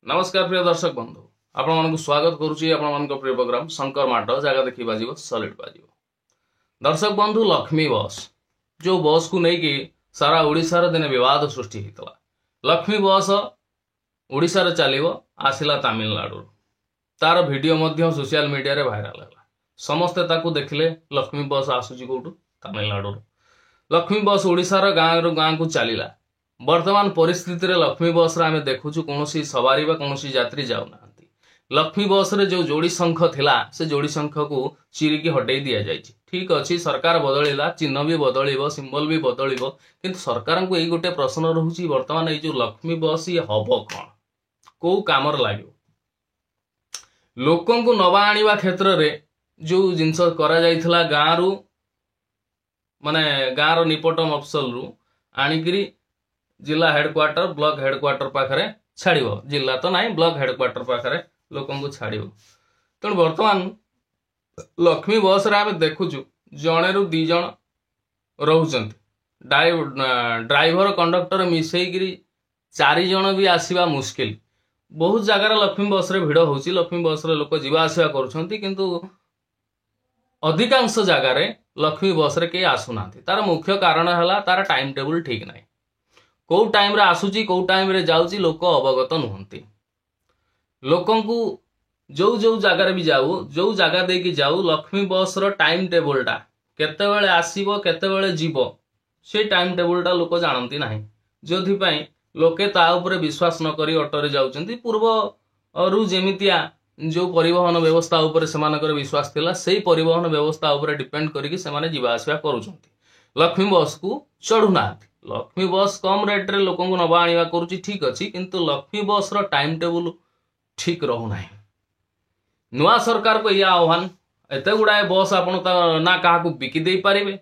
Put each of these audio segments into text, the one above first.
नमस्कार प्रिय दर्शक बंधु आपण स्वागत करुच्ची आपण प्रिय प्रोग्राम शंकर माट जगह देखी बाजिब सॉलिड बाजिब। दर्शक बंधु लक्ष्मी बस जो बस को लेकिन सारा ओडिशार दिने विवाद सृष्टि होता। लक्ष्मी बस ओडिशार चलो आसला तमिलनाडु तार वीडियो मध्य सोशल मीडिया रे भाइराल है। समस्ते ताकू देखिले लक्ष्मी बस आसूची कोठू तमिलनाडु। लक्ष्मी बस ओडिशार गाँव रु गाँ को चलला। वर्तमान परिस्थिति रे लक्ष्मी बस आम देखुचु कौन सवारी कौन यात्री जाऊना। लक्ष्मी बस रे जो जोड़ी शंख थिला से जोड़ी शंख को चिरिकी हटई दि जाए। ठीक अच्छी सरकार बदलिला, चिन्ह भी बदल सिंबल भी बदल किंतु सरकार को यही गोटे प्रश्न रोचे वर्तमान ये जो लक्ष्मी बस ये हम कौन कौ कम लगे लोक नवा आनिबा क्षेत्र रे जो जिनस करा जाइथिला गाँ रु माने गाँ रो निपट मफसल रु आनिकरी जिला हेडक्वार्टर ब्लॉक हेडक्वार्टर पाखरे छाड़िबो। जिला तो नहीं ब्लॉक हेडक्वार्टर पाखरे लोकन को छाड़िबो। तेणु वर्तमान लक्ष्मी बस रे आमे देखुचु जणे रु दी जण रहउचंती। ड्राइवर कंडक्टर मिसेइकरी 4 जण भी आसीबा मुश्किल। बहुत जगार लक्ष्मी बस रे भिड़ होउची। लक्ष्मी बस रे लोक जीवा आसीबा करूछंती किंतु अधिकांश जगार लक्ष्मी बस रे के आसुनांती। तार मुख्य कारण हला तार टाइम टेबल ठीक नाही। कौ टाइम रे आसुची कौ टाइम रे जाउची लोक अवगत नुहंती। लोकन को जो जो जगार भी जाऊ जो जगह दे कि जाऊ लक्ष्मी बस रो टाइम टेबल टा केतेबेले आसीबो केतेबेले जीवो से टाइम टेबल टा लोक जानती नाही। जोथि पई लोके ता ऊपर विश्वास न करी ऑटो रे जाउचंती। पूर्व रु जेमितिया जो परिवहन व्यवस्था ऊपर सेमानकर विश्वास थिला सेही परिवहन व्यवस्था ऊपर डिपेंड करिकि सेमाने जीवा आसीबा करूचंती। लक्ष्मी बस को चढ़ू ना। लक्ष्मी बस कम रेट रे लोक को नवा आनिबा करूची ठीक अच्छी किंतु लक्ष्मी बस रो टाइम टेबल ठीक रहू नाही। नुआ सरकार को यह आह्वान एते गुड़ाए बस आपण ना क्या बिकी दे पारे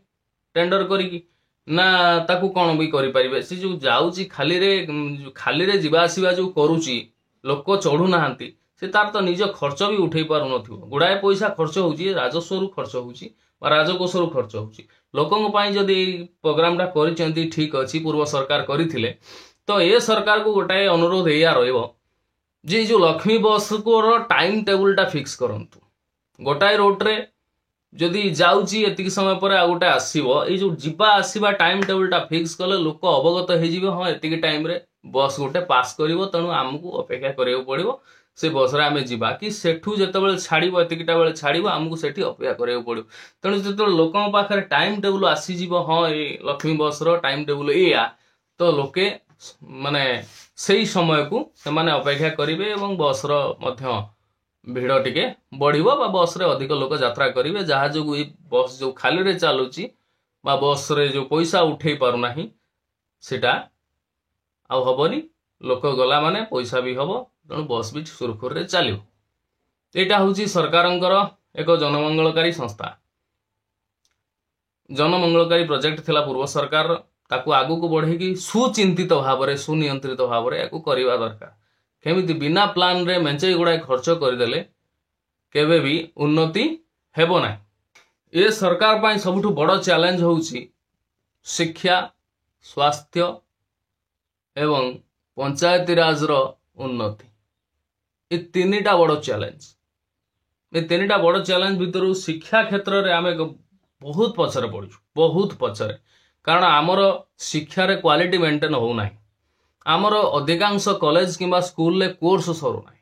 टेंडर करिकी ना ताकू कौन भी करि परिबे। से जो जाउची खाली रे जीवा आसीबा जो करूची लोक चढ़ू नाहांती से तार तो निज खर्च भी उठे पारु नथिबो। गुड़ाए पैसा खर्च होउची राजस्व रु खर्च होउची बा राजकोष रु खर्च होउची। लोकन पाई जदी प्रोग्राम टा करिसेंती ठीक अच्छी पूर्व सरकार करिथिले तो ये सरकार को गोटाए अनुरोध एया रहइबो जे जो लक्ष्मी बस को टाइम टेबल टा फिक्स करंतु। गोटाए रोड रे जदी जाउची एतिक समय पर आ गोटे आसीबो ए जो जिबा आसीबा टाइम टेबल टा फिक्स कले लोक अवगत हे जिवो। हां एतिक टाइम रे बस गोटे पास करिवो तेणु आमको अपेक्षा करियो पड़िवो से बस रे आमे जिबा कि सेठू जेतेबेले छाड़िबो एतिकटा बेले छाड़िबो आमको सेठी अपेक्षा करियो पड़िवो। तेणु जेतेबेले लोकन पाखरे टाइम टेबल आसी जिवो हां ए लक्ष्मी बस रो टाइम टेबल एया तो लोके माने सेही समय को सेमाने अपेक्षा करिवे एवं बस रो मध्य भिड़ टिके बढ़िबो बा बस रे अधिक लोक यात्रा करिवे। जहा जो बस जो खाली रे चालुची बा बस रे जो पैसा उठेई पारु नाही सेटा आ हबनी। लोक गला माने पैसा भी हबो तेणु बस भी सुरखुर रे चलियो। एटा होची सरकारंकर एक जनमंगलकारी संस्था जनमंगलकारी प्रोजेक्ट थिला पूर्व सरकार ताकू आगु को बढ़े कि सुचिंतित भाव में सुनियंत्रित भाव में या करवा दरकार। केमिति बिना प्लान रे मेंचे गुड़ाए खर्च करदेले केबे भी उन्नति हेबो ना। ये सरकार पाई सबुठु बड़ चैलेंज होउची शिक्षा स्वास्थ्य एवं पंचायती राज रो उन्नति। ये तीनटा बड़ चैलेंज। ये तीनटा बड़ चैलेंज भितर शिक्षा क्षेत्र रे आमे बहुत पछरे पड़छु बहुत पछरे। कारण आमर शिक्षा रे क्वालिटी मेंटेन हो नाही। आमर अधिकांश कॉलेज किंबा स्कूल ले कोर्स सरू नाही।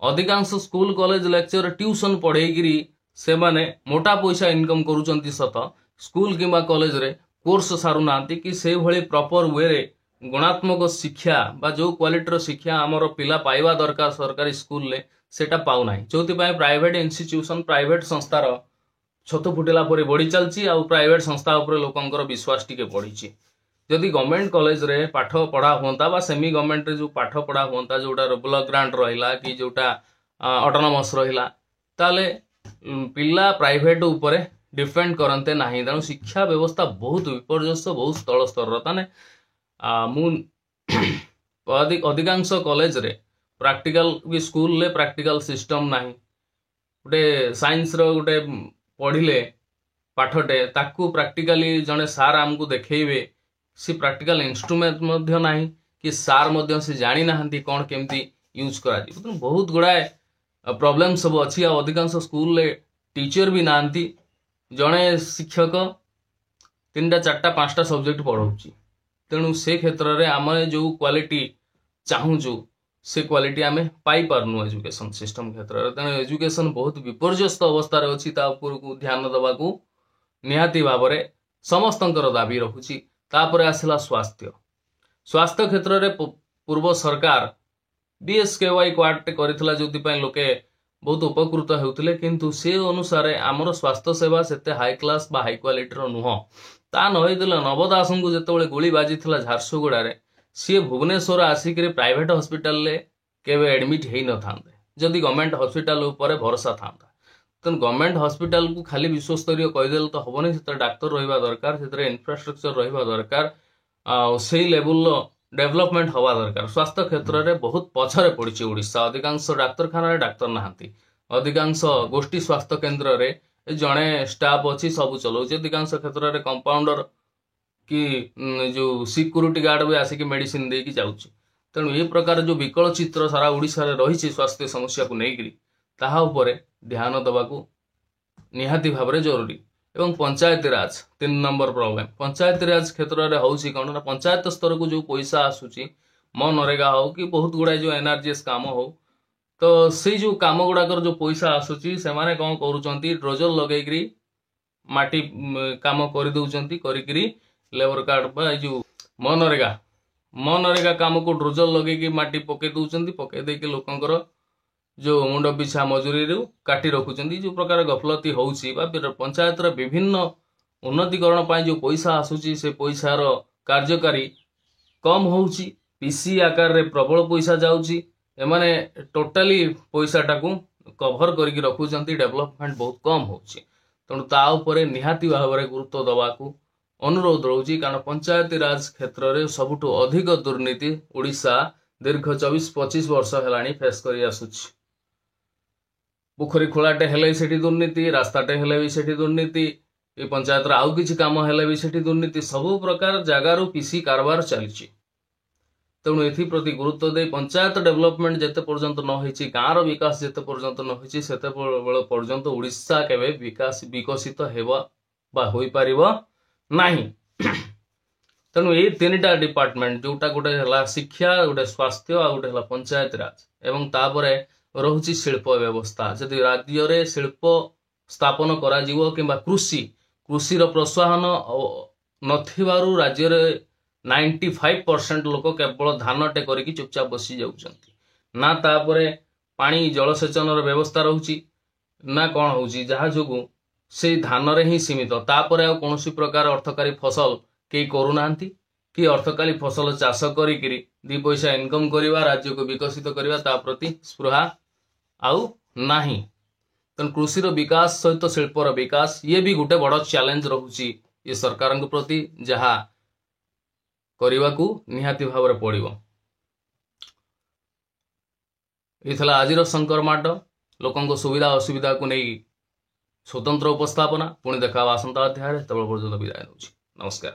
अधिकांश स्कूल कॉलेज लेक्चर ट्यूशन पढ़ेगिरी से माने मोटा पैसा इनकम करूचंती सत स्कूल किंबा कॉलेज रे कोर्स सारू नांती कि से भली प्रॉपर वे रे गुणात्मक शिक्षा बा जो क्वालिटी रो शिक्षा आमर पिला पाइबा दरकार सरकारी स्कूल ले सेटा पाउ नाही। जोथि पय प्राइवेट इंस्टीट्यूशन प्राइवेट संस्थार छत फुटेला परे बढ़ी चलची आ प्राइवेट संस्था ऊपर लोकंकर विश्वास टिके पड़ीची। जदि गवर्नमेंट कॉलेज रे पाठ पढ़ा होता बा सेमी गवर्नमेंट रे जो पाठ पढ़ा होता जोटा ब्लॉक ग्रांट रहिला कि जोटा ऑटोनोमस रहिला ताले पिला प्राइवेट ऊपर डिपेंड करते नाही। तेणु शिक्षा व्यवस्था बहुत विपर्यस्त बहुत तल स्तर ताने मु अधिकांश कॉलेज रे प्रैक्टिकल भी स्कूल ले प्रैक्टिकल सिस्टम नाही। गोटे साइंस रो गोटे पढ़िले पाठटे ताकू प्रैक्टिकली जने सार आमको देखेइबे सी प्रैक्टिकल इंस्ट्रूमेंट मध्य नाही कि सार मध्य से जानी नाहंती कौन केमती यूज करा जी तेणु बहुत गुड़ाए प्रॉब्लम सब अच्छी अधिकांश स्कूल टीचर भी नांती जड़े शिक्षक 3टा 4टा 5टा सब्जेक्ट पढ़ाऊँगी तेणु से क्षेत्र में आम जो क्वालिटी चाहूँ से क्वालिटी आम पाई पारनु एजुकेशन सिस्टम क्षेत्र में तेणु एजुकेशन बहुत विपर्यस्त अवस्था अच्छी को ध्यान देवाक निहाती भाव में समस्तंकर दाबी रखुची। तापर आसला स्वास्थ्य स्वास्थ्य क्षेत्र में पूर्व सरकार BSKY क्वार्ड करथिला जोथि लोके बहुत उपकृत होउथिले किंतु से अनुसार आमर स्वास्थ्य सेवा सेते हाई क्लास बा हाई क्वालिटी नुह ता नहींदेले नव दास को जितेबाला गोली बाजी झारसुगुड़ा सी भुवनेश्वर आसिक प्राइवेट हॉस्पिटल ले केवे एडमिट हो न था जदि गवर्नमेंट हॉस्पिटल उपर भरोसा था तेणु गवर्नमेंट हॉस्पिटल को खाली विश्वस्तरीय कहीदेले तो हेनी से डाक्तर रहा दरकार से इन्फ्रास्ट्रक्चर रहा दरकार से लेवल डेवलपमेंट हवा दरकार। स्वास्थ्य क्षेत्र में बहुत पछरे पड़ी ओडिशा अधिकांश डाक्तरखाना डाक्तर नहांती अधिकांश गोष्ठी स्वास्थ्य केन्द्र में जड़े स्टाफ अच्छी सब चलाऊँ अधिकांश क्षेत्र में कंपाउंडर कि जो सिक्यूरीटी गार्ड भी आसिक मेडिसिन देकी जाउछि तेणु ये प्रकार जो विकल चित्र सारा ओडिशा रे रही स्वास्थ्य समस्या को लेकर ताहा उपरे ध्यान देवाकू निहाती भाव में जरूरी। एवं पंचायती राज 3 नंबर प्रॉब्लम पंचायती राज क्षेत्र में हूँ कौन ना पंचायत स्तर को जो पैसा आसूची मनरेगा हो कि बहुत गुड़ाए जो NRGS काम हो तो से जो काम गुड़ाकर जो पैसा आसूची से माने कौन करुँच ड्रोजर लगेकरी माटी काम कर दौरान करी लेबर कार्ड बा जो मनरेगा काम को ड्रोजर लगे माटी पके दौरान पके देके लोकंकर जो मुंड पिछा मजूरी काटी रखुंट जो प्रकार गफलती होउछि पंचायत विभिन्न उन्नतीकरण जो पैसा आसूची से पैसार कार्यकारी कम होउछि पीसी आकार रे प्रबल पैसा जाउछि एमाने टोटाली पैसाटा को कभर करके रखुंट डेवलपमेंट बहुत कम होउछि तेणु ता उपरे निहाती भाव में गुरुत्व दबाकू अनुरोध रोची कारण पंचायती राज क्षेत्र में सबुठु अधिक दुर्नीति ओडिशा दीर्घ 24-25 वर्ष हेलानी फेस करी आसुछि। पोखरी खोलाटे हेले सेठी दुर्नीति रास्ताटे हेले भी सेठी दुर्नीति ये पंचायत आउ किछि काम हेले भी सेठी दुर्नीति सबु प्रकार जगारू पीसी कारबार चली तेणु एथि प्रति गुरुत्व दे पंचायत डेवलपमेंट जेते पर्यंत न होइछि गाँर विकास जेते पर्यंत न होइछि सेते पर्यंत ओडिशा केबे विकास विकसित हेबा बा होई परिबो नाही। तेणु ये 3टा डिपार्टमेंट जोटा गोटे है शिक्षा गोटे स्वास्थ्य आ गोटे है पंचायत राज एवं तापरे रहुछि शिल्प व्यवस्था जदि राज्य रे शिल्प स्थापन करा जीवो किंबा कृषि प्रोत्साहन नथिबारु राज्य रे 95% लोक केवल धानटे करिकी चुपचाप बसी जाउछंती ना तापरे पानी जलसेचन व्यवस्था रहुछि ना कौन होउछि जहा जोगु से धान रे ही सीमित तापर आ कौन प्रकार अर्थकारी फसल कई करूना कि अर्थकारी फसल चाष करी 2 पैसा इनकम करवा राज्य को विकसित करवा ता प्रति स्पृहा आउ नाही तेणु कृषि विकास सहित शिल्पर विकास ये भी गोटे बड़ चैलेंज रहुछि ये सरकार प्रति जहा करने को निहाती भाव में पड़ो। ये आज संकरमाट लोकों सुविधा असुविधा को नहीं स्वतंत्र उपस्थापना पुणी देखा आसंता अध्याय तब पर्यटन विदाय नमस्कार।